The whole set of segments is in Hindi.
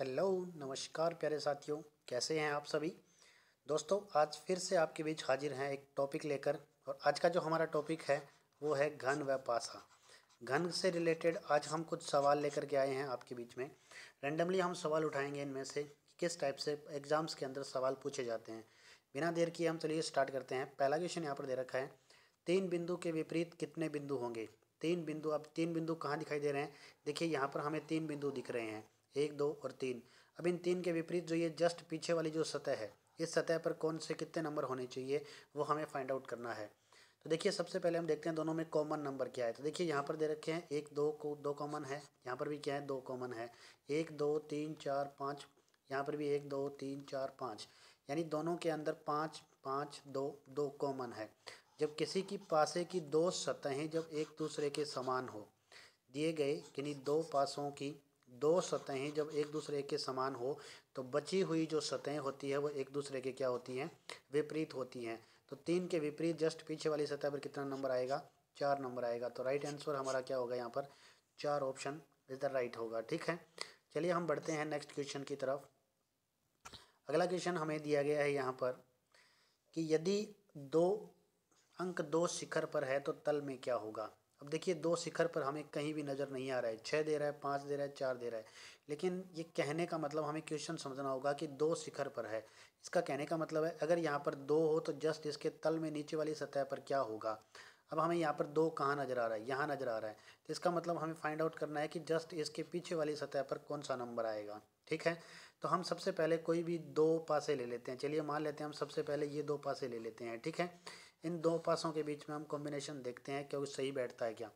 हेलो नमस्कार प्यारे साथियों, कैसे हैं आप सभी। दोस्तों आज फिर से आपके बीच हाजिर हैं एक टॉपिक लेकर। और आज का जो हमारा टॉपिक है वो है घन व पासा। घन से रिलेटेड आज हम कुछ सवाल लेकर के आए हैं आपके बीच में। रैंडमली हम सवाल उठाएंगे इनमें से कि किस टाइप से एग्ज़ाम्स के अंदर सवाल पूछे जाते हैं। बिना देर किए हम चलिए स्टार्ट करते हैं। पहला क्वेश्चन यहाँ पर दे रखा है, 3 बिंदु के विपरीत कितने बिंदु होंगे। 3 बिंदु, अब 3 बिंदु कहाँ दिखाई दे रहे हैं। देखिए यहाँ पर हमें 3 बिंदु दिख रहे हैं, 1, 2 और 3। अब इन 3 के विपरीत जो ये जस्ट पीछे वाली जो सतह है, इस सतह पर कौन से कितने नंबर होने चाहिए वो हमें फाइंड आउट करना है। तो देखिए सबसे पहले हम देखते हैं दोनों में कॉमन नंबर क्या है। तो देखिए यहाँ पर दे रखे हैं 1, 2 को 2 कॉमन है, यहाँ पर भी क्या है 2 कॉमन है। 1, 2, 3, 4, 5, यहाँ पर भी 1, 2, 3, 4, 5, यानी दोनों के अंदर 5, 5, 2 कॉमन है। जब किसी की पासे की दो सतहें जब एक दूसरे के समान हो, दिए गए किन्हीं दो पासों की दो सतहें जब एक दूसरे के समान हो तो बची हुई जो सतहें होती है वो एक दूसरे के क्या होती हैं, विपरीत होती हैं। तो 3 के विपरीत जस्ट पीछे वाली सतह पर कितना नंबर आएगा, 4 नंबर आएगा। तो राइट आंसर हमारा क्या होगा यहाँ पर, 4 ऑप्शन इज द राइट होगा। ठीक है, चलिए हम बढ़ते हैं नेक्स्ट क्वेश्चन की तरफ। अगला क्वेश्चन हमें दिया गया है यहाँ पर कि यदि दो अंक दो शिखर पर है तो तल में क्या होगा। अब देखिए दो शिखर पर हमें कहीं भी नज़र नहीं आ रहा है, 6 दे रहा है, 5 दे रहा है, 4 दे रहा है। लेकिन ये कहने का मतलब हमें क्वेश्चन समझना होगा कि दो शिखर पर है। इसका कहने का मतलब है अगर यहाँ पर 2 हो तो जस्ट इसके तल में नीचे वाली सतह पर क्या होगा। अब हमें यहाँ पर 2 कहाँ नज़र आ रहा है, यहाँ नज़र आ रहा है। तो इसका मतलब हमें फाइंड आउट करना है कि जस्ट इसके पीछे वाली सतह पर कौन सा नंबर आएगा। ठीक है, तो हम सबसे पहले कोई भी दो पासे ले लेते हैं। चलिए मान लेते हैं हम सबसे पहले ये दो पासे ले लेते हैं। ठीक है, इन दो पासों के बीच में हम कॉम्बिनेशन देखते हैं क्योंकि सही बैठता है क्या।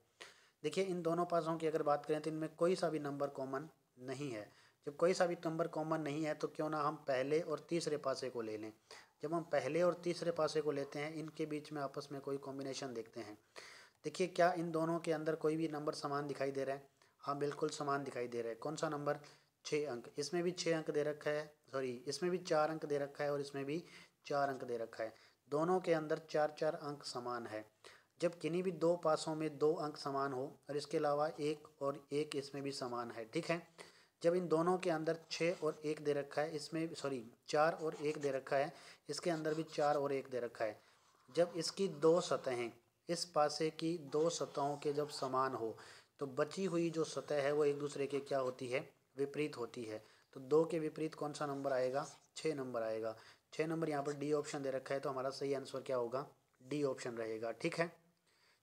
देखिए इन दोनों पासों की अगर बात करें तो इनमें कोई सा भी नंबर कॉमन नहीं है। जब कोई सा भी नंबर कॉमन नहीं है तो क्यों ना हम पहले और तीसरे पासे को ले लें। जब हम पहले और तीसरे पासे को लेते हैं इनके बीच में आपस में कोई कॉम्बिनेशन देखते हैं। देखिए क्या इन दोनों के अंदर कोई भी नंबर समान दिखाई दे रहा है। हाँ बिल्कुल समान दिखाई दे रहा है। कौन सा नंबर, 6 अंक। इसमें भी 6 अंक दे रखा है, सॉरी इसमें भी 4 अंक दे रखा है और इसमें भी 4 अंक दे रखा है। दोनों के अंदर 4 4 अंक समान है। जब किन्हीं भी दो पासों में 2 अंक समान हो और इसके अलावा 1 और 1 इसमें भी समान है। ठीक है, जब इन दोनों के अंदर 6 और 1 दे रखा है, इसमें सॉरी 4 और 1 दे रखा है, इसके अंदर भी 4 और 1 दे रखा है। जब इसकी दो सतहें इस पासे की दो सतहों के जब समान हो तो बची हुई जो सतह है वो एक दूसरे के क्या होती है, विपरीत होती है। तो 2 के विपरीत कौन सा नंबर आएगा, 6 नंबर आएगा। 6 नंबर यहाँ पर डी ऑप्शन दे रखा है तो हमारा सही आंसर क्या होगा, डी ऑप्शन रहेगा। ठीक है,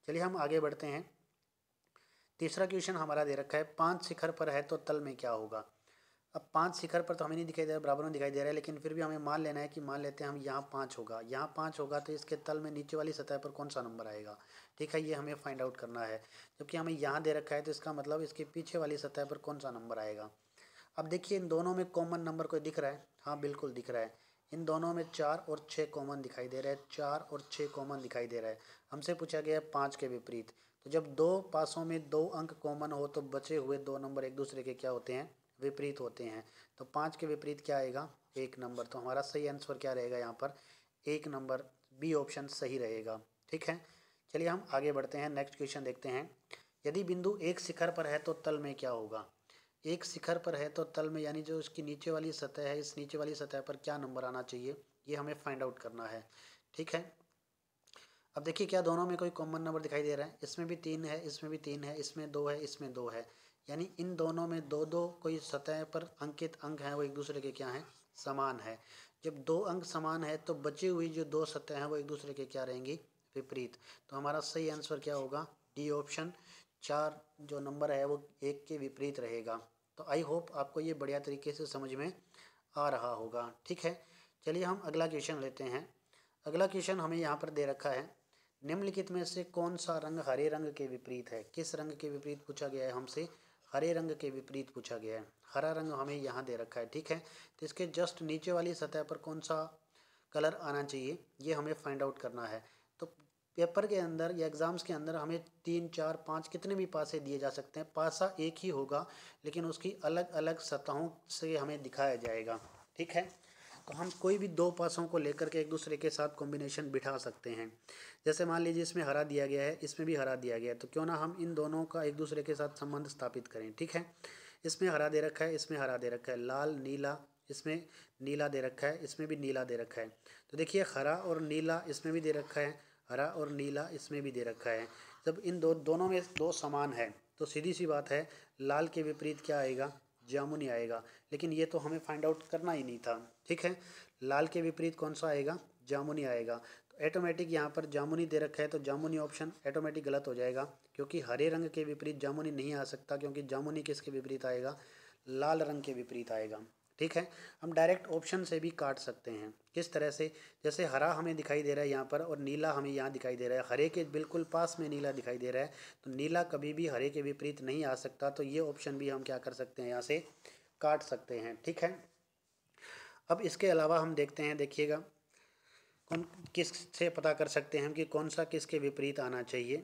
चलिए हम आगे बढ़ते हैं। तीसरा क्वेश्चन हमारा दे रखा है 5 शिखर पर है तो तल में क्या होगा। अब 5 शिखर पर तो हमें नहीं दिखाई दे रहा, बराबर में दिखाई दे रहा है, लेकिन फिर भी हमें मान लेना है कि मान लेते हैं हम यहाँ 5 होगा, यहाँ 5 होगा तो इसके तल में नीचे वाली सतह पर कौन सा नंबर आएगा। ठीक है, ये हमें फाइंड आउट करना है। जबकि हमें यहाँ दे रखा है तो इसका मतलब इसके पीछे वाली सतह पर कौन सा नंबर आएगा। अब देखिए इन दोनों में कॉमन नंबर कोई दिख रहा है, हाँ बिल्कुल दिख रहा है। इन दोनों में 4 और 6 कॉमन दिखाई दे रहा है, 4 और 6 कॉमन दिखाई दे रहा है। हमसे पूछा गया है 5 के विपरीत। तो जब दो पासों में 2 अंक कॉमन हो तो बचे हुए 2 नंबर एक दूसरे के क्या होते हैं, विपरीत होते हैं। तो 5 के विपरीत क्या आएगा, 1 नंबर। तो हमारा सही आंसर क्या रहेगा यहाँ पर, 1 नंबर, बी ऑप्शन सही रहेगा। ठीक है, चलिए हम आगे बढ़ते हैं। नेक्स्ट क्वेश्चन देखते हैं। यदि बिंदु एक शिखर पर है तो तल में क्या होगा। एक शिखर पर है तो तल में यानी जो इसकी नीचे वाली सतह है, इस नीचे वाली सतह पर क्या नंबर आना चाहिए, ये हमें फाइंड आउट करना है। ठीक है, अब देखिए क्या दोनों में कोई कॉमन नंबर दिखाई दे रहा है। इसमें भी 3 है, इसमें भी 3 है, इसमें 2 है, इसमें 2 है। यानी इन दोनों में दो दो कोई सतह पर अंकित अंक हैं वो एक दूसरे के क्या हैं, समान है। जब 2 अंक समान है तो बची हुई जो दो सतह हैं वो एक दूसरे के क्या रहेंगी, विपरीत। तो हमारा सही आंसर क्या होगा, डी ऑप्शन, 4 जो नंबर है वो 1 के विपरीत रहेगा। तो आई होप आपको ये बढ़िया तरीके से समझ में आ रहा होगा। ठीक है, चलिए हम अगला क्वेश्चन लेते हैं। अगला क्वेश्चन हमें यहाँ पर दे रखा है, निम्नलिखित में से कौन सा रंग हरे रंग के विपरीत है। किस रंग के विपरीत पूछा गया है हमसे, हरे रंग के विपरीत पूछा गया है। हरा रंग हमें यहाँ दे रखा है। ठीक है, तो इसके जस्ट नीचे वाली सतह पर कौन सा कलर आना चाहिए ये हमें फाइंड आउट करना है। तो पेपर के अंदर या एग्ज़ाम्स के अंदर हमें 3 4 5 कितने भी पासे दिए जा सकते हैं, पासा एक ही होगा लेकिन उसकी अलग अलग सतहों से हमें दिखाया जाएगा। ठीक है, तो हम कोई भी दो पासों को लेकर के एक दूसरे के साथ कॉम्बिनेशन बिठा सकते हैं। जैसे मान लीजिए इसमें हरा दिया गया है, इसमें भी हरा दिया गया है, तो क्यों ना हम इन दोनों का एक दूसरे के साथ संबंध स्थापित करें। ठीक है, इसमें हरा दे रखा है, इसमें हरा दे रखा है, लाल नीला इसमें नीला दे रखा है, इसमें भी नीला दे रखा है। तो देखिए हरा और नीला इसमें भी दे रखा है, हरा और नीला इसमें भी दे रखा है। जब इन दोनों में दो समान है तो सीधी सी बात है लाल के विपरीत क्या आएगा, जामुनी आएगा। लेकिन ये तो हमें फाइंड आउट करना ही नहीं था, ठीक है। लाल के विपरीत कौन सा आएगा, जामुनी आएगा। तो ऑटोमेटिक यहाँ पर जामुनी दे रखा है तो जामुनी ऑप्शन ऑटोमेटिक गलत हो जाएगा, क्योंकि हरे रंग के विपरीत जामुनी नहीं आ सकता, क्योंकि जामुनी किसके विपरीत आएगा, लाल रंग के विपरीत आएगा, ठीक है। हम डायरेक्ट ऑप्शन से भी काट सकते हैं। किस तरह से, जैसे हरा हमें दिखाई दे रहा है यहाँ पर और नीला हमें यहाँ दिखाई दे रहा है, हरे के बिल्कुल पास में नीला दिखाई दे रहा है, तो नीला कभी भी हरे के विपरीत नहीं आ सकता। तो ये ऑप्शन भी हम क्या कर सकते हैं, यहाँ से काट सकते हैं, ठीक है। अब इसके अलावा हम देखते हैं, देखिएगा कौन किस से पता कर सकते हैं हम कि कौन सा किसके विपरीत आना चाहिए।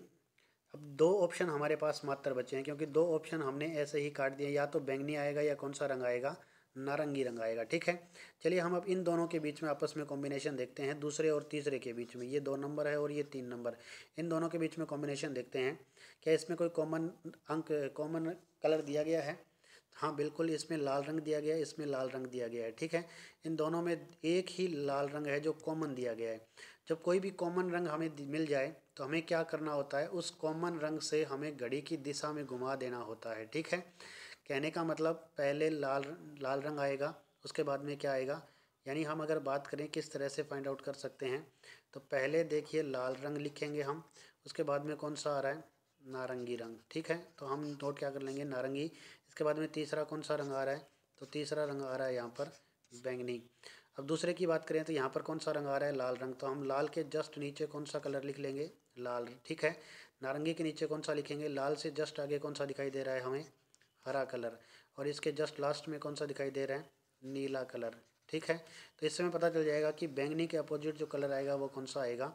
अब दो ऑप्शन हमारे पास मात्र बचे हैं, क्योंकि दो ऑप्शन हमने ऐसे ही काट दिए, या तो बैंगनी आएगा या कौन सा रंग आएगा, नारंगी रंग आएगा, ठीक है। चलिए हम अब इन दोनों के बीच में आपस में कॉम्बिनेशन देखते हैं, दूसरे और तीसरे के बीच में, ये 2 नंबर है और ये 3 नंबर, इन दोनों के बीच में कॉम्बिनेशन देखते हैं। क्या इसमें कोई कॉमन अंक, कॉमन कलर दिया गया है? हाँ बिल्कुल, इसमें लाल रंग दिया गया है, इसमें लाल रंग दिया गया है, ठीक है। इन दोनों में एक ही लाल रंग है जो कॉमन दिया गया है। जब कोई भी कॉमन रंग हमें मिल जाए तो हमें क्या करना होता है, उस कॉमन रंग से हमें घड़ी की दिशा में घुमा देना होता है, ठीक है। कहने का मतलब पहले लाल लाल रंग आएगा, उसके बाद में क्या आएगा, यानी हम अगर बात करें किस तरह से फाइंड आउट कर सकते हैं, तो पहले देखिए लाल रंग लिखेंगे हम, उसके बाद में कौन सा आ रहा है, नारंगी रंग, ठीक है। तो हम नोट क्या कर लेंगे, नारंगी। इसके बाद में तीसरा कौन सा रंग आ रहा है, तो तीसरा रंग आ रहा है यहाँ पर बैंगनी। अब दूसरे की बात करें तो यहाँ पर कौन सा रंग आ रहा है, लाल रंग, तो हम लाल के जस्ट नीचे कौन सा कलर लिख लेंगे, लाल, ठीक है। नारंगी के नीचे कौन सा लिखेंगे, लाल से जस्ट आगे कौन सा दिखाई दे रहा है हमें, हरा कलर, और इसके जस्ट लास्ट में कौन सा दिखाई दे रहा है, नीला कलर, ठीक है। तो इससे हमें पता चल जाएगा कि बैंगनी के अपोजिट जो कलर आएगा वो कौन सा आएगा,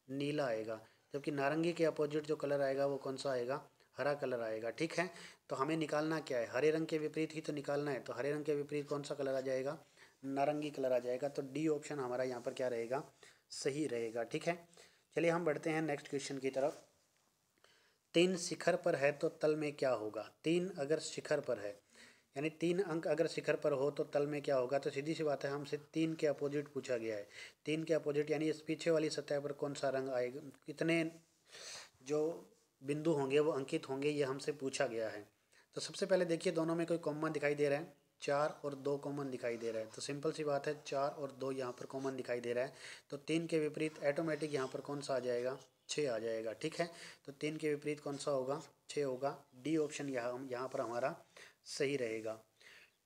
नीला आएगा, जबकि नारंगी के अपोजिट जो कलर आएगा वो कौन सा आएगा, हरा कलर आएगा, ठीक है। तो हमें निकालना क्या है, हरे रंग के विपरीत ही तो निकालना है, तो हरे रंग के विपरीत कौन सा कलर आ जाएगा, नारंगी कलर आ जाएगा। तो डी ऑप्शन हमारा यहाँ पर क्या रहेगा, सही रहेगा, ठीक है। चलिए हम बढ़ते हैं नेक्स्ट क्वेश्चन की तरफ। 3 शिखर पर है तो तल में क्या होगा, 3 अगर शिखर पर है, यानी 3 अंक अगर शिखर पर हो तो तल में क्या होगा। तो सीधी सी बात है, हमसे 3 के अपोजिट पूछा गया है, 3 के अपोजिट यानी इस पीछे वाली सतह पर कौन सा रंग आएगा, कितने जो बिंदु होंगे वो अंकित होंगे, ये हमसे पूछा गया है। तो सबसे पहले देखिए दोनों में कोई कॉमन दिखाई दे रहा है, 4 और 2 कॉमन दिखाई दे रहा है, तो सिंपल सी बात है 4 और 2 यहाँ पर कॉमन दिखाई दे रहा है, तो 3 के विपरीत ऑटोमेटिक यहाँ पर कौन सा आ जाएगा, 6 आ जाएगा, ठीक है। तो 3 के विपरीत कौन सा होगा, 6 होगा। डी ऑप्शन यहाँ पर हमारा सही रहेगा।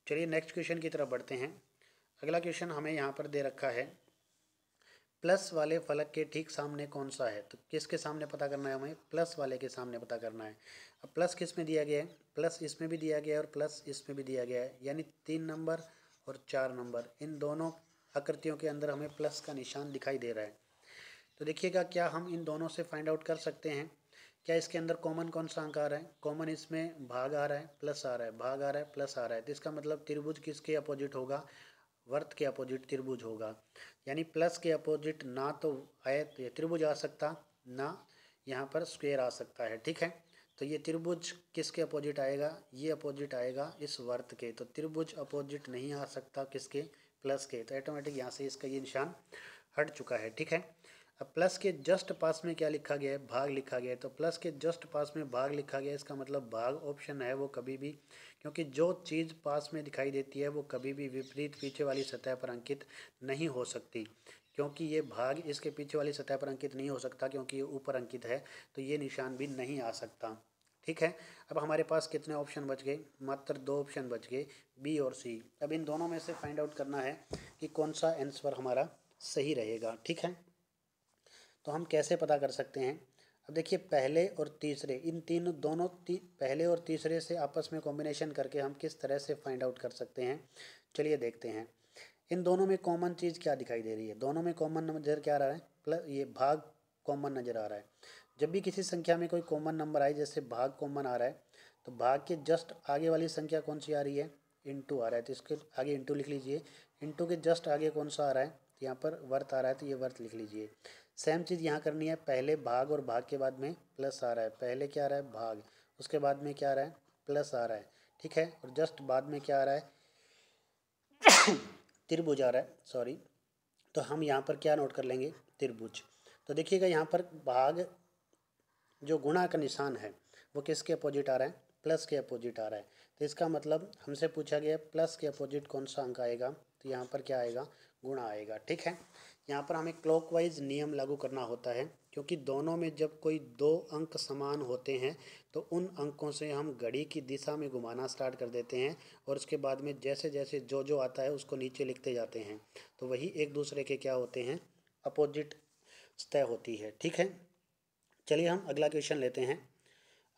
चलिए नेक्स्ट क्वेश्चन की तरफ बढ़ते हैं। अगला क्वेश्चन हमें यहाँ पर दे रखा है, प्लस वाले फलक के ठीक सामने कौन सा है। तो किसके सामने पता करना है हमें, प्लस वाले के सामने पता करना है। अब प्लस किस में दिया गया है, प्लस इसमें भी दिया गया है और प्लस इसमें भी दिया गया है, यानी 3 नंबर और 4 नंबर, इन दोनों आकृतियों के अंदर हमें प्लस का निशान दिखाई दे रहा है। तो देखिएगा क्या हम इन दोनों से फाइंड आउट कर सकते हैं, क्या इसके अंदर कॉमन कौन सा अंक आ रहा है, कॉमन इसमें भाग आ रहा है, प्लस आ रहा है, भाग आ रहा है, प्लस आ रहा है, तो इसका मतलब त्रिभुज किसके अपोजिट होगा, वर्त के अपोजिट त्रिभुज होगा। यानी प्लस के अपोजिट ना तो आयत या त्रिभुज आ सकता, ना यहाँ पर स्क्वायर आ सकता है, ठीक है। तो ये त्रिभुज किसके अपोजिट आएगा, ये अपोजिट आएगा इस वर्त के, तो त्रिभुज अपोजिट नहीं आ सकता किसके, प्लस के, तो ऑटोमेटिक यहाँ से इसका ये निशान हट चुका है, ठीक है। अब प्लस के जस्ट पास में क्या लिखा गया है, भाग लिखा गया है, तो प्लस के जस्ट पास में भाग लिखा गया है, इसका मतलब भाग ऑप्शन है वो कभी भी, क्योंकि जो चीज़ पास में दिखाई देती है वो कभी भी विपरीत पीछे वाली सतह पर अंकित नहीं हो सकती, क्योंकि ये भाग इसके पीछे वाली सतह पर अंकित नहीं हो सकता, क्योंकि ये ऊपर अंकित है, तो ये निशान भी नहीं आ सकता, ठीक है। अब हमारे पास कितने ऑप्शन बच गए, मात्र 2 ऑप्शन बच गए, बी और सी। अब इन दोनों में से फाइंड आउट करना है कि कौन सा आंसर हमारा सही रहेगा, ठीक है। तो हम कैसे पता कर सकते हैं, अब देखिए पहले और तीसरे, इन तीनों दोनों पहले और तीसरे से आपस में कॉम्बिनेशन करके हम किस तरह से फाइंड आउट कर सकते हैं, चलिए देखते हैं। इन दोनों में कॉमन चीज़ क्या दिखाई दे रही है, दोनों में कॉमन नंबर क्या आ रहा है, प्लस ये भाग कॉमन नज़र आ रहा है। जब भी किसी संख्या में कोई कॉमन नंबर आए, जैसे भाग कॉमन आ रहा है, तो भाग के जस्ट आगे वाली संख्या कौन सी आ रही है, इंटू आ रहा है, तो इसके आगे इंटू लिख लीजिए। इंटू के जस्ट आगे कौन सा आ रहा है, तो यहाँ पर वर्त आ रहा है, तो ये वर्त लिख लीजिए। सेम चीज़ यहाँ करनी है, पहले भाग और भाग के बाद में प्लस आ रहा है, पहले क्या आ रहा है, भाग, उसके बाद में क्या आ रहा है, प्लस आ रहा है, ठीक है। और जस्ट बाद में क्या आ रहा है, त्रिभुज आ रहा है, सॉरी। तो हम यहाँ पर क्या नोट कर लेंगे, त्रिभुज। तो देखिएगा यहाँ पर भाग जो गुणा का निशान है वो किसके अपोजिट आ रहा है, प्लस के अपोजिट आ रहा है। तो इसका मतलब हमसे पूछा गया प्लस के अपोजिट कौन सा अंक आएगा, तो यहाँ पर क्या आएगा, गुणा आएगा। ठीक है, यहाँ पर हमें क्लॉकवाइज नियम लागू करना होता है, क्योंकि दोनों में जब कोई दो अंक समान होते हैं तो उन अंकों से हम घड़ी की दिशा में घुमाना स्टार्ट कर देते हैं, और उसके बाद में जैसे जैसे जो जो आता है उसको नीचे लिखते जाते हैं, तो वही एक दूसरे के क्या होते हैं, अपोजिट तय होती है। ठीक है, चलिए हम अगला क्वेश्चन लेते हैं।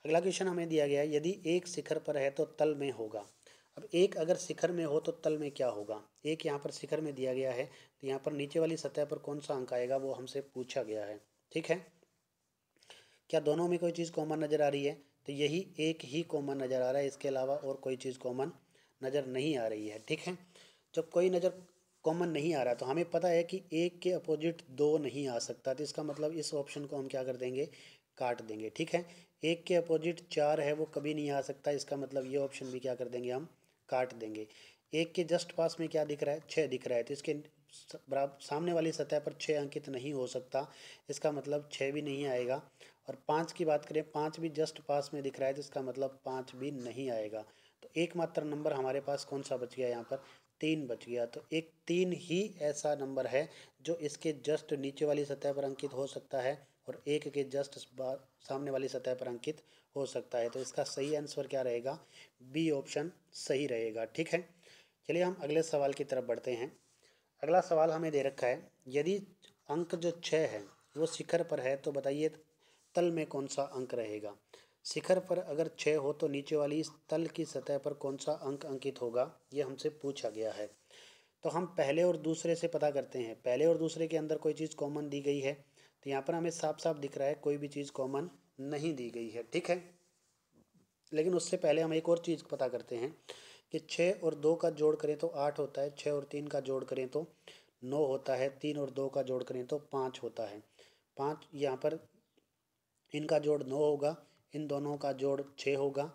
अगला क्वेश्चन हमें दिया गया है, यदि एक शिखर पर है तो तल में होगा। अब एक अगर शिखर में हो तो तल में क्या होगा, एक यहाँ पर शिखर में दिया गया है, तो यहाँ पर नीचे वाली सतह पर कौन सा अंक आएगा वो हमसे पूछा गया है। ठीक है, क्या दोनों में कोई चीज़ कॉमन नज़र आ रही है, तो यही एक ही कॉमन नज़र आ रहा है, इसके अलावा और कोई चीज़ कॉमन नज़र नहीं आ रही है। ठीक है, जब कोई नज़र कॉमन नहीं आ रहा तो हमें पता है कि एक के अपोजिट दो नहीं आ सकता, तो इसका मतलब इस ऑप्शन को हम क्या कर देंगे, काट देंगे। ठीक है, एक के अपोजिट चार है वो कभी नहीं आ सकता, इसका मतलब ये ऑप्शन भी क्या कर देंगे, हम काट देंगे। एक के जस्ट पास में क्या दिख रहा है, छः दिख रहा है, तो इसके बराबर सामने वाली सतह पर छः अंकित नहीं हो सकता, इसका मतलब छः भी नहीं आएगा। और पाँच की बात करें, पाँच भी जस्ट पास में दिख रहा है, तो इसका मतलब पाँच भी नहीं आएगा। तो एकमात्र नंबर हमारे पास कौन सा बच गया, यहाँ पर तीन बच गया। तो एक तीन ही ऐसा नंबर है जो इसके जस्ट नीचे वाली सतह पर अंकित हो सकता है और एक के जस्ट सामने वाली सतह पर अंकित हो सकता है। तो इसका सही आंसर क्या रहेगा, बी ऑप्शन सही रहेगा। ठीक है, चलिए हम अगले सवाल की तरफ बढ़ते हैं। अगला सवाल हमें दे रखा है, यदि अंक जो 6 है वो शिखर पर है तो बताइए तल में कौन सा अंक रहेगा। शिखर पर अगर 6 हो तो नीचे वाली इस तल की सतह पर कौन सा अंक अंकित होगा, ये हमसे पूछा गया है। तो हम पहले और दूसरे से पता करते हैं, पहले और दूसरे के अंदर कोई चीज़ कॉमन दी गई है, तो यहाँ पर हमें साफ साफ दिख रहा है कोई भी चीज़ कॉमन नहीं दी गई है। ठीक है, लेकिन उससे पहले हम एक और चीज़ पता करते हैं कि 6 और 2 का जोड़ करें तो 8 होता है, 6 और 3 का जोड़ करें तो 9 होता है, 3 और 2 का जोड़ करें तो 5 होता है। 5 यहाँ पर इनका जोड़ 9 होगा, इन दोनों का जोड़ 6 होगा,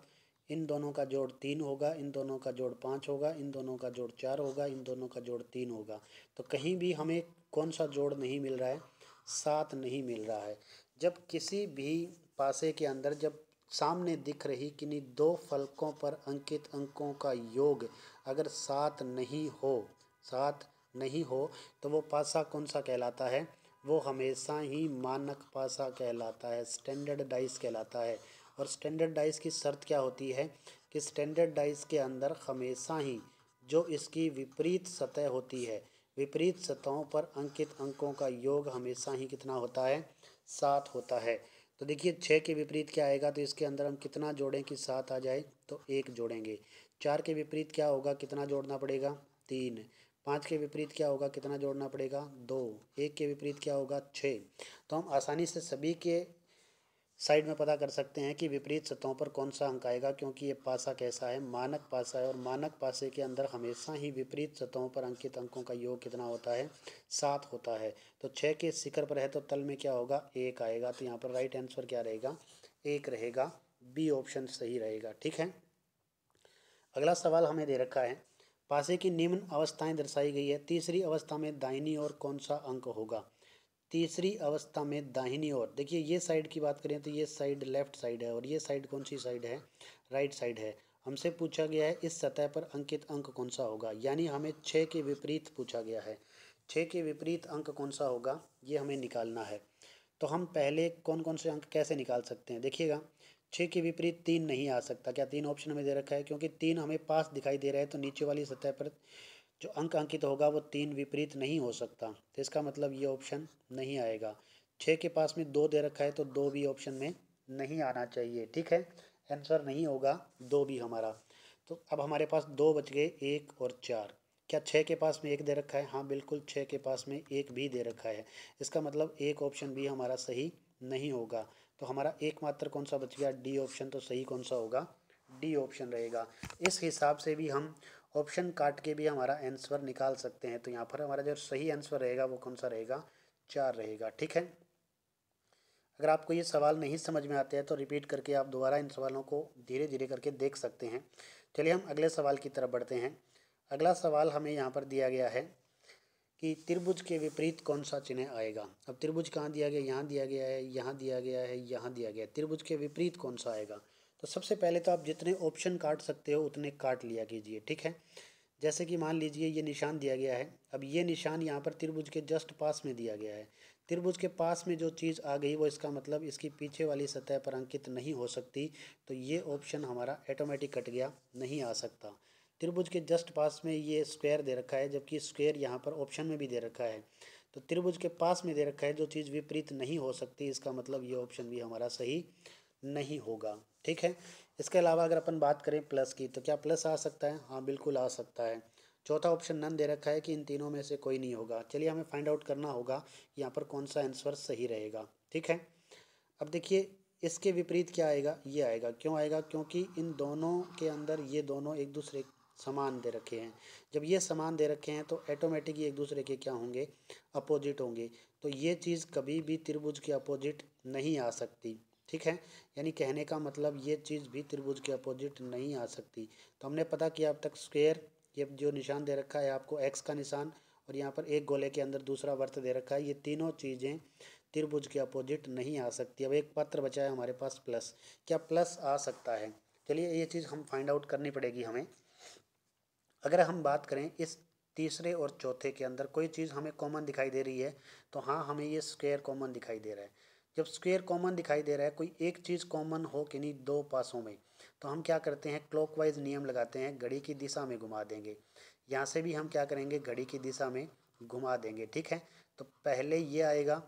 इन दोनों का जोड़ 3 होगा, इन दोनों का जोड़ 5 होगा, इन दोनों का जोड़ 4 होगा, इन दोनों का जोड़ 3 होगा। तो कहीं भी हमें कौन सा जोड़ नहीं मिल रहा है, 7 नहीं मिल रहा है। जब किसी भी पासे के अंदर जब सामने दिख रही किन्हीं दो फलकों पर अंकित अंकों का योग अगर 7 नहीं हो, 7 नहीं हो, तो वो पासा कौन सा कहलाता है, वो हमेशा ही मानक पासा कहलाता है, स्टैंडर्ड डाइस कहलाता है। और स्टैंडर्ड डाइस की शर्त क्या होती है कि स्टैंडर्ड डाइस के अंदर हमेशा ही जो इसकी विपरीत सतह होती है, विपरीत सतहों पर अंकित अंकों का योग हमेशा ही कितना होता है, 7 होता है। तो देखिए 6 के विपरीत क्या आएगा, तो इसके अंदर हम कितना जोड़ें कि 7 आ जाए, तो 1 जोड़ेंगे। 4 के विपरीत क्या होगा, कितना जोड़ना पड़ेगा, 3। 5 के विपरीत क्या होगा, कितना जोड़ना पड़ेगा, 2। 1 के विपरीत क्या होगा, 6। तो हम आसानी से सभी के साइड में पता कर सकते हैं कि विपरीत सतहों पर कौन सा अंक आएगा, क्योंकि ये पासा कैसा है, मानक पासा है, और मानक पासे के अंदर हमेशा ही विपरीत सतहों पर अंकित अंकों का योग कितना होता है, 7 होता है। तो 6 के शिखर पर है तो तल में क्या होगा, 1 आएगा। तो यहाँ पर राइट आंसर क्या रहेगा, 1 रहेगा, बी ऑप्शन सही रहेगा। ठीक है, अगला सवाल हमें दे रखा है, पासे की निम्न अवस्थाएं दर्शाई गई है, तीसरी अवस्था में दाहिनी ओर कौन सा अंक होगा। तीसरी अवस्था में दाहिनी ओर, देखिए ये साइड की बात करें तो ये साइड लेफ्ट साइड है और ये साइड कौन सी साइड है, राइट साइड है। हमसे पूछा गया है इस सतह पर अंकित अंक कौन सा होगा, यानी हमें 6 के विपरीत पूछा गया है। 6 के विपरीत अंक कौन सा होगा ये हमें निकालना है। तो हम पहले कौन कौन से अंक कैसे निकाल सकते हैं, देखिएगा 6 के विपरीत 3 नहीं आ सकता, क्या 3 ऑप्शन में दे रखा है, क्योंकि 3 हमें पास दिखाई दे रहा है, तो नीचे वाली सतह पर जो अंक अंकित होगा वो 3 विपरीत नहीं हो सकता, तो इसका मतलब ये ऑप्शन नहीं आएगा। 6 के पास में 2 दे रखा है तो 2 भी ऑप्शन में नहीं आना चाहिए। ठीक है, आंसर नहीं होगा 2 भी हमारा। तो अब हमारे पास 2 बच गए, 1 और 4। क्या 6 के पास में 1 दे रखा है, हाँ बिल्कुल 6 के पास में 1 भी दे रखा है, इसका मतलब एक ऑप्शन भी हमारा सही नहीं होगा। तो हमारा एकमात्र कौन सा बच गया, डी ऑप्शन। तो सही कौन सा होगा, डी ऑप्शन रहेगा। इस हिसाब से भी हम ऑप्शन काट के भी हमारा आंसर निकाल सकते हैं। तो यहाँ पर हमारा जो सही आंसर रहेगा वो कौन सा रहेगा, 4 रहेगा। ठीक है, अगर आपको ये सवाल नहीं समझ में आते हैं तो रिपीट करके आप दोबारा इन सवालों को धीरे धीरे करके देख सकते हैं। चलिए हम अगले सवाल की तरफ बढ़ते हैं। अगला सवाल हमें यहाँ पर दिया गया है कि त्रिभुज के विपरीत कौन सा चिन्ह आएगा। अब त्रिभुज कहाँ दिया गया, यहाँ दिया गया है, यहाँ दिया गया है, यहाँ दिया गया है। त्रिभुज के विपरीत कौन सा आएगा। तो सबसे पहले तो आप जितने ऑप्शन काट सकते हो उतने काट लिया कीजिए, ठीक है। जैसे कि मान लीजिए ये निशान दिया गया है, अब ये निशान यहाँ पर त्रिभुज के जस्ट पास में दिया गया है। त्रिभुज के पास में जो चीज़ आ गई वो इसका मतलब इसकी पीछे वाली सतह पर अंकित नहीं हो सकती, तो ये ऑप्शन हमारा ऑटोमेटिक कट गया, नहीं आ सकता। त्रिभुज के जस्ट पास में ये स्क्वायर दे रखा है, जबकि स्क्वायर यहाँ पर ऑप्शन में भी दे रखा है। तो त्रिभुज के पास में दे रखा है जो चीज़ विपरीत नहीं हो सकती, इसका मतलब ये ऑप्शन भी हमारा सही नहीं होगा, ठीक है। इसके अलावा अगर अपन बात करें प्लस की, तो क्या प्लस आ सकता है, हाँ बिल्कुल आ सकता है। चौथा ऑप्शन नन दे रखा है कि इन तीनों में से कोई नहीं होगा। चलिए हमें फाइंड आउट करना होगा यहाँ पर कौन सा आंसर सही रहेगा, ठीक है। अब देखिए इसके विपरीत क्या आएगा, ये आएगा। क्यों आएगा, क्योंकि इन दोनों के अंदर ये दोनों एक दूसरे समान दे रखे हैं। जब ये समान दे रखे हैं तो ऑटोमेटिक ये एक दूसरे के क्या होंगे, अपोजिट होंगे। तो ये चीज़ कभी भी त्रिभुज के अपोजिट नहीं आ सकती, ठीक है। यानी कहने का मतलब ये चीज़ भी त्रिभुज के अपोजिट नहीं आ सकती। तो हमने पता किया अब तक स्क्वायर, ये जो निशान दे रखा है आपको एक्स का निशान, और यहाँ पर एक गोले के अंदर दूसरा वृत्त दे रखा है, ये तीनों चीज़ें त्रिभुज के अपोजिट नहीं आ सकती। अब एक पत्र बचा है हमारे पास प्लस, क्या प्लस आ सकता है। चलिए ये चीज़ हम फाइंड आउट करनी पड़ेगी हमें। अगर हम बात करें इस तीसरे और चौथे के अंदर कोई चीज़ हमें कॉमन दिखाई दे रही है, तो हाँ हमें ये स्क्वायर कॉमन दिखाई दे रहा है। जब स्क्वायर कॉमन दिखाई दे रहा है, कोई एक चीज़ कॉमन हो कि नहीं दो पासों में, तो हम क्या करते हैं, क्लॉकवाइज नियम लगाते हैं, घड़ी की दिशा में घुमा देंगे। यहाँ से भी हम क्या करेंगे, घड़ी की दिशा में घुमा देंगे, ठीक है। तो पहले ये आएगा,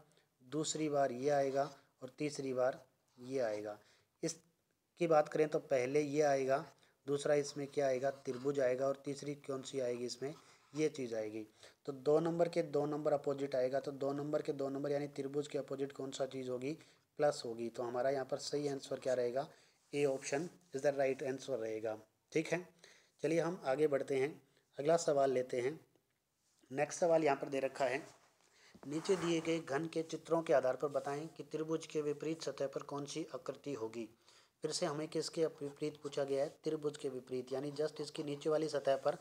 दूसरी बार ये आएगा, और तीसरी बार ये आएगा। इसकी बात करें तो पहले ये आएगा, दूसरा इसमें क्या आएगा, त्रिभुज आएगा, और तीसरी कौन सी आएगी इसमें, ये चीज़ आएगी। तो दो नंबर के दो नंबर अपोजिट आएगा, तो दो नंबर के दो नंबर यानी त्रिभुज के अपोजिट कौन सा चीज़ होगी, प्लस होगी। तो हमारा यहाँ पर सही आंसर क्या रहेगा, A option is the right answer रहेगा, ठीक है। चलिए हम आगे बढ़ते हैं, अगला सवाल लेते हैं। नेक्स्ट सवाल यहाँ पर दे रखा है, नीचे दिए गए घन के चित्रों के आधार पर बताएं कि त्रिभुज के विपरीत सतह पर कौन सी आकृति होगी। फिर से हमें किसके विपरीत पूछा गया है, त्रिभुज के विपरीत, यानी जस्ट इसकी नीचे वाली सतह पर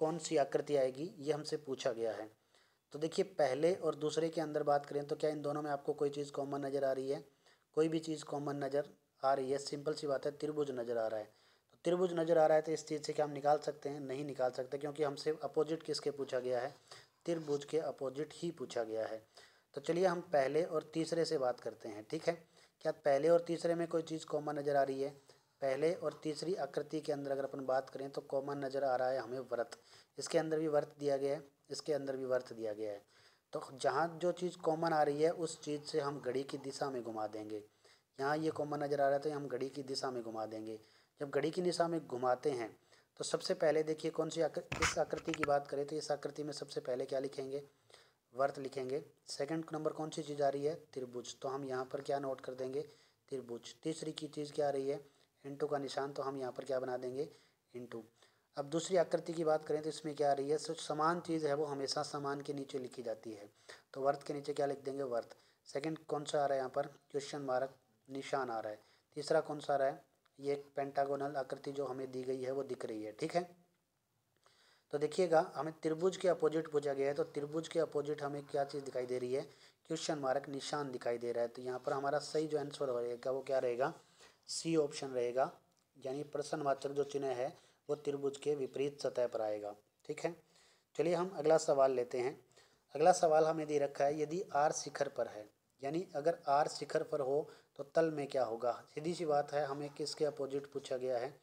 कौन सी आकृति आएगी, ये हमसे पूछा गया है। तो देखिए पहले और दूसरे के अंदर बात करें तो क्या इन दोनों में आपको कोई चीज़ कॉमन नज़र आ रही है, कोई भी चीज़ कॉमन नज़र आ रही है, सिंपल सी बात है, त्रिभुज नज़र आ रहा है। तो त्रिभुज नज़र आ रहा है तो इस चीज़ से क्या हम निकाल सकते हैं, नहीं निकाल सकते, क्योंकि हमसे अपोजिट किसके पूछा गया है, त्रिभुज के अपोजिट ही पूछा गया है। तो चलिए हम पहले और तीसरे से बात करते हैं, ठीक है। क्या पहले और तीसरे में कोई चीज़ कॉमन नज़र आ रही है, पहले और तीसरी आकृति के अंदर अगर अपन बात करें तो कॉमन नज़र आ रहा है हमें वृत्त। इसके अंदर भी वृत्त दिया गया है, इसके अंदर भी वृत्त दिया गया है। तो जहाँ जो चीज़ कॉमन आ रही है उस चीज़ से हम घड़ी की दिशा में घुमा देंगे। यहाँ ये कॉमन नज़र आ रहा है तो हम घड़ी की दिशा में घुमा देंगे। जब घड़ी की दिशा में घुमाते हैं तो सबसे पहले देखिए कौन सी इस आकृति की बात करें तो इस आकृति में सबसे पहले क्या लिखेंगे, वर्त लिखेंगे। सेकंड नंबर कौन सी चीज़ आ रही है, त्रिभुज, तो हम यहाँ पर क्या नोट कर देंगे, त्रिभुज। तीसरी की चीज़ क्या आ रही है, इंटू का निशान, तो हम यहाँ पर क्या बना देंगे, इंटू। अब दूसरी आकृति की बात करें तो इसमें क्या आ रही है, समान चीज़ है वो हमेशा समान के नीचे लिखी जाती है, तो वर्त के नीचे क्या लिख देंगे, वर्त। सेकंड कौन सा आ रहा है यहाँ पर, क्वेश्चन मार्क निशान आ रहा है। तीसरा कौन सा आ रहा है, ये एक पेंटागोनल आकृति जो हमें दी गई है वो दिख रही है, ठीक है। तो देखिएगा हमें त्रिभुज के अपोजिट पूछा गया है, तो त्रिभुज के अपोजिट हमें क्या चीज़ दिखाई दे रही है, क्वेश्चन मार्क निशान दिखाई दे रहा है। तो यहाँ पर हमारा सही जो आंसर रहेगा वो क्या रहेगा, सी ऑप्शन रहेगा, यानी प्रश्नवाचक जो चिन्ह है वो त्रिभुज के विपरीत सतह पर आएगा, ठीक है। चलिए हम अगला सवाल लेते हैं। अगला सवाल हमें दे रखा है, यदि आर शिखर पर है, यानी अगर आर शिखर पर हो तो तल में क्या होगा। सीधी सी बात है, हमें किसके अपोजिट पूछा गया है,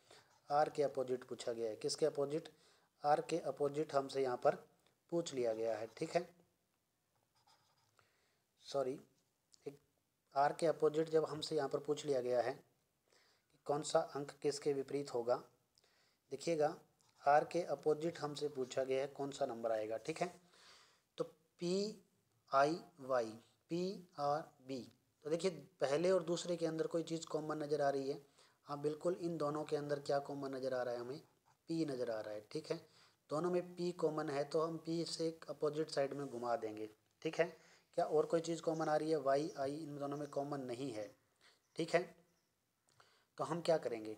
आर के अपोजिट पूछा गया है। किसके अपोजिट, आर के अपोजिट हमसे यहाँ पर पूछ लिया गया है, ठीक है। सॉरी, एक आर के अपोजिट जब हमसे यहाँ पर पूछ लिया गया है कि कौन सा अंक किसके विपरीत होगा, देखिएगा आर के अपोजिट हमसे पूछा गया है कौन सा नंबर आएगा, ठीक है। तो P I Y, P R B, तो देखिए पहले और दूसरे के अंदर कोई चीज़ कॉमन नज़र आ रही है, हाँ बिल्कुल इन दोनों के अंदर क्या कॉमन नज़र आ रहा है, हमें पी नज़र आ रहा है, ठीक है। दोनों में पी कॉमन है तो हम पी से अपोजिट साइड में घुमा देंगे, ठीक है। क्या और कोई चीज़ कॉमन आ रही है, वाई आई इन दोनों में कॉमन नहीं है, ठीक है। तो हम क्या करेंगे,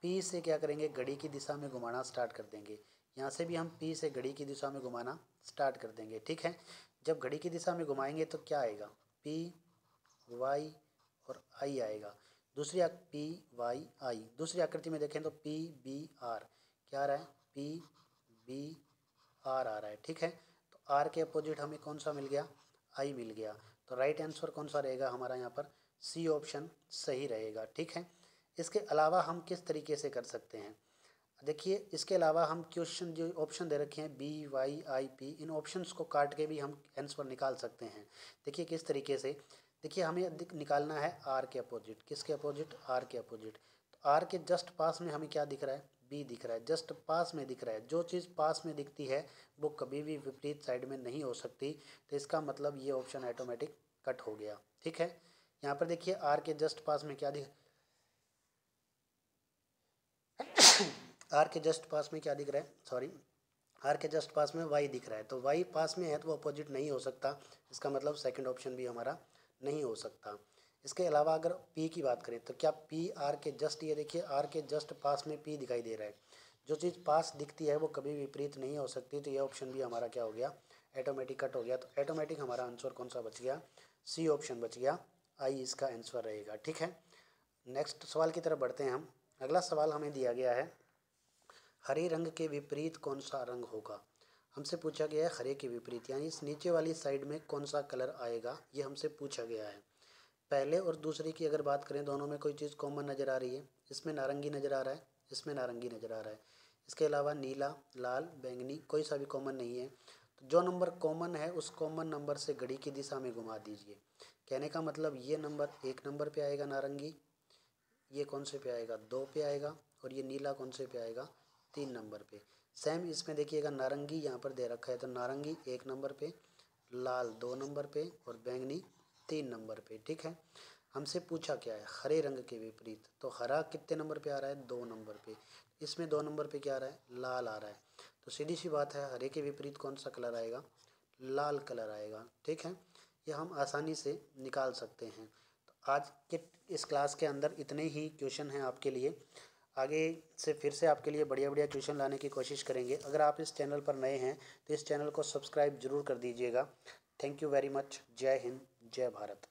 पी से क्या करेंगे, घड़ी की दिशा में घुमाना स्टार्ट कर देंगे। यहाँ से भी हम पी से घड़ी की दिशा में घुमाना स्टार्ट कर देंगे। ठीक है, जब घड़ी की दिशा में घुमाएंगे तो क्या आएगा, पी वाई और आई आएगा। दूसरी पी वाई आई, दूसरी आकृति में देखें तो पी बी आर, क्या आ रहा है, पी बी आर आ रहा है। ठीक है, तो आर के अपोजिट हमें कौन सा मिल गया, आई मिल गया। तो राइट आंसर कौन सा रहेगा हमारा यहाँ पर, सी ऑप्शन सही रहेगा। ठीक है, इसके अलावा हम किस तरीके से कर सकते हैं, देखिए इसके अलावा हम क्वेश्चन जो ऑप्शन दे रखे हैं बी वाई आई पी, इन ऑप्शंस को काट के भी हम आंसर निकाल सकते हैं। देखिए किस तरीके से, देखिए हमें निकालना है आर के अपोजिट, किसके अपोजिट, आर के अपोजिट। तो आर के जस्ट पास में हमें क्या दिख रहा है, बी दिख रहा है, जस्ट पास में दिख रहा है। जो चीज़ पास में दिखती है वो कभी भी विपरीत साइड में नहीं हो सकती, तो इसका मतलब ये ऑप्शन ऑटोमेटिक कट हो गया। ठीक है, यहाँ पर देखिए आर के जस्ट पास में क्या दिख आर के जस्ट पास में क्या दिख रहा है, सॉरी, आर के जस्ट पास में वाई दिख रहा है। तो वाई पास में है तो वो अपोजिट नहीं हो सकता, इसका मतलब सेकंड ऑप्शन भी हमारा नहीं हो सकता। इसके अलावा अगर पी की बात करें तो क्या पी आर के जस्ट, ये देखिए आर के जस्ट पास में पी दिखाई दे रहा है। जो चीज़ पास दिखती है वो कभी विपरीत नहीं हो सकती, तो ये ऑप्शन भी हमारा क्या हो गया, ऑटोमेटिक कट हो गया। तो ऑटोमेटिक हमारा आंसर कौन सा बच गया, सी ऑप्शन बच गया, आई इसका आंसर रहेगा। ठीक है, नेक्स्ट सवाल की तरफ बढ़ते हैं हम। अगला सवाल हमें दिया गया है, हरे रंग के विपरीत कौन सा रंग होगा। हमसे पूछा गया है हरे के विपरीत, यानी इस नीचे वाली साइड में कौन सा कलर आएगा, ये हमसे पूछा गया है। पहले और दूसरे की अगर बात करें, दोनों में कोई चीज़ कॉमन नज़र आ रही है, इसमें नारंगी नज़र आ रहा है, इसमें नारंगी नज़र आ रहा है। इसके अलावा नीला, लाल, बैंगनी कोई सा भी कॉमन नहीं है। तो जो नंबर कॉमन है उस कॉमन नंबर से घड़ी की दिशा में घुमा दीजिए। कहने का मतलब ये नंबर 1 नंबर पे आएगा नारंगी, ये कौन से पे आएगा, 2 पे आएगा, और ये नीला कौन से पे आएगा, 3 नंबर पे। सेम इसमें देखिएगा नारंगी यहाँ पर दे रखा है, तो नारंगी 1 नंबर पे, लाल 2 नंबर पे और बैंगनी 3 नंबर पे। ठीक है, हमसे पूछा क्या है, हरे रंग के विपरीत, तो हरा कितने नंबर पे आ रहा है, 2 नंबर पे। इसमें 2 नंबर पे क्या आ रहा है, लाल आ रहा है। तो सीधी सी बात है, हरे के विपरीत कौन सा कलर आएगा, लाल कलर आएगा। ठीक है, ये हम आसानी से निकाल सकते हैं। तो आज के इस क्लास के अंदर इतने ही क्वेश्चन हैं आपके लिए। आगे से फिर से आपके लिए बढ़िया बढ़िया क्वेश्चन लाने की कोशिश करेंगे। अगर आप इस चैनल पर नए हैं तो इस चैनल को सब्सक्राइब जरूर कर दीजिएगा। Thank you very much. जय हिंद, जय भारत।